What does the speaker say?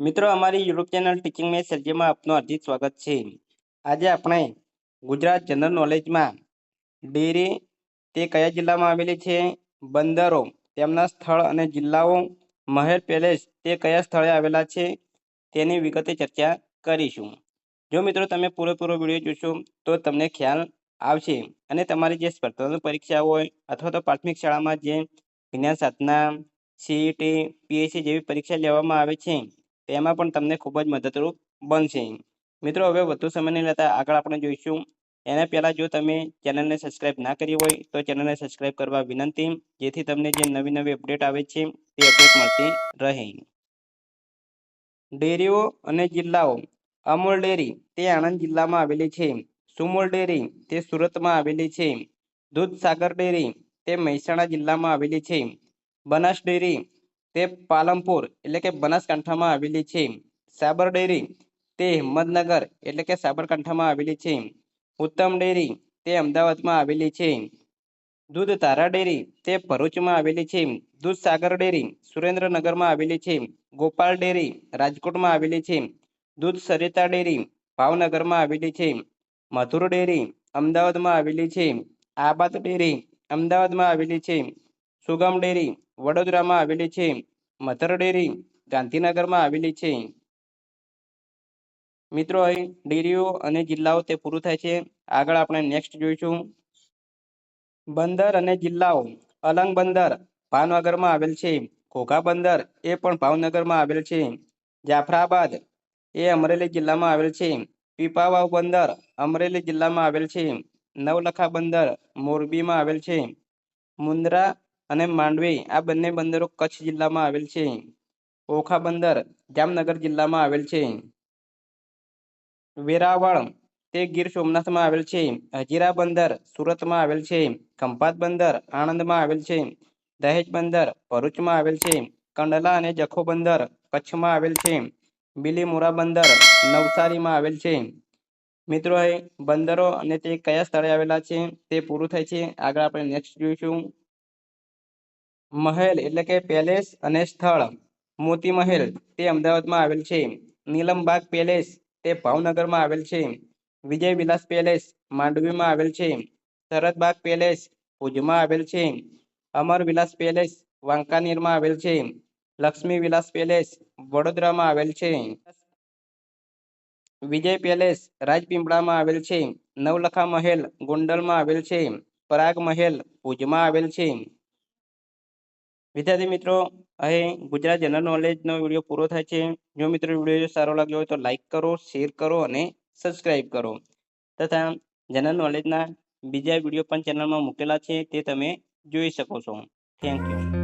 મિત્રો અમારી YouTube channel teaching મેં સર્જેમાં આપનું હાર્દિક સ્વાગત છે। આજે આપણે ગુજરાત જનરલ નોલેજમાં ડેરી તે કયા જિલ્લામાં આવેલી છે, બંદરો તેમના સ્થળ અને જિલ્લાઓ, મહેલ પેલેસ તે કયા સ્થળે આવેલા છે તેની વિગતે ચર્ચા કરીશું। જો મિત્રો તમે પૂરેપૂરો વિડીયો જોશો તો તમને ખ્યાલ આવશે અને તમારી જે સ્પર્ધાત્મક પરીક્ષા હોય અથવા તો પ્રાથમિક શાળામાં જે વિજ્ઞાન સાધના, સીઈટી, પીએસસી જેવી પરીક્ષા લેવામાં આવે છે તેમાં પણ તમને ખૂબ જ મદદરૂપ બનશે। મિત્રો હવે વધુ સમય નહીં લેતા આગળ આપણે જોઈશું। એના પહેલા જો તમે ચેનલને સબસ્ક્રાઇબ ના કરી હોય તો ચેનલને સબસ્ક્રાઇબ કરવા વિનંતી, જેથી તમને જે નવી નવી અપડેટ આવે છે તે અપડેટ મળતી રહે। ડેરીઓ અને જિલ્લાઓ: અમૂલ ડેરી તે આણંદ જિલ્લામાં આવેલી છે। સુમુલ ડેરી તે સુરતમાં આવેલી છે। દૂધસાગર ડેરી તે મહેસાણા જિલ્લામાં આવેલી છે। બનાસ ડેરી તે પાલનપુર એટલે કે બનાસકાંઠામાં આવેલી છે। સાબર ડેરી તે હિંમતનગર એટલે કે સાબરકાંઠામાં આવેલી છે। ઉત્તમ ડેરી તે અમદાવાદમાં આવેલી છે। દૂધ તારા ડેરી તે ભરૂચમાં આવેલી છે। દૂધસાગર ડેરી સુરેન્દ્રનગરમાં આવેલી છે। ગોપાલ ડેરી રાજકોટમાં આવેલી છે। દૂધ સરિતા ડેરી ભાવનગરમાં આવેલી છે। મધુર ડેરી અમદાવાદમાં આવેલી છે। આબાદ ડેરી અમદાવાદમાં આવેલી છે। સુગમ ડેરી વડોદરામાં આવેલી છે। મધર ડેરી ગાંધીનગરમાં આવેલી છે। મિત્રો અહીં ડેરીઓ અને જિલ્લાઓ તે પૂરું થાય છે। આગળ આપણે નેક્સ્ટ જોઈશું। બંદર અને જિલ્લાઓ: અલંગ બંદર ભાવનગરમાં આવેલ છે। ઘોઘા બંદર એ પણ ભાવનગરમાં આવેલ છે। જાફરાબાદ એ અમરેલી જિલ્લામાં આવેલ છે। પીપાવાવ બંદર અમરેલી જિલ્લામાં આવેલ છે। નવલખા બંદર મોરબીમાં આવેલ છે। મુન્દ્રા અને માંડવી આ બંને બંદરો કચ્છ જિલ્લામાં આવેલ છે। ઓખા બંદર જામનગર જિલ્લામાં આવેલ છે। વેરાવળ તે ગીર સોમનાથમાં આવેલ છે। હજીરા બંદર સુરતમાં આવેલ છે। ખંભાત બંદર આણંદમાં આવેલ છે। દહેજ બંદર ભરૂચમાં આવેલ છે। કંડલા અને જખો બંદર કચ્છમાં આવેલ છે। બિલીમોરા બંદર નવસારીમાં આવેલ છે। મિત્રો અહીં બંદરો અને તે કયા સ્થળે આવેલા છે તે પૂરું થાય છે। આગળ આપણે નેક્સ્ટ જોઈશું। મહેલ એટલે કે પેલેસ અને સ્થળ: મોતી મહેલ તે અમદાવાદમાં આવેલ છે। નીલમબાગ પેલેસ તે ભાવનગરમાં આવેલ છે। વિજય વિલાસ પેલેસ માંડવીમાં આવેલ છે। શરદબાગ પેલેસ ભુજમાં આવેલ છે। અમર વિલાસ પેલેસ વાંકાનેરમાં આવેલ છે। લક્ષ્મી વિલાસ પેલેસ વડોદરામાં આવેલ છે। વિજય પેલેસ રાજપીપળામાં આવેલ છે। નવલખા મહેલ ગોંડલમાં આવેલ છે। પરાગ મહેલ ભુજમાં આવેલ છે। વિદ્યાર્થી મિત્રો, અહીં ગુજરાત જનરલ નોલેજનો વિડીયો પૂરો થાય છે। જો મિત્રો વિડીયો સારો લાગ્યો હોય તો લાઈક કરો, શેર કરો અને સબસ્ક્રાઈબ કરો તથા જનરલ નોલેજના બીજા વિડીયો પણ ચેનલમાં મૂકેલા છે તે તમે જોઈ શકો છો। Thank you.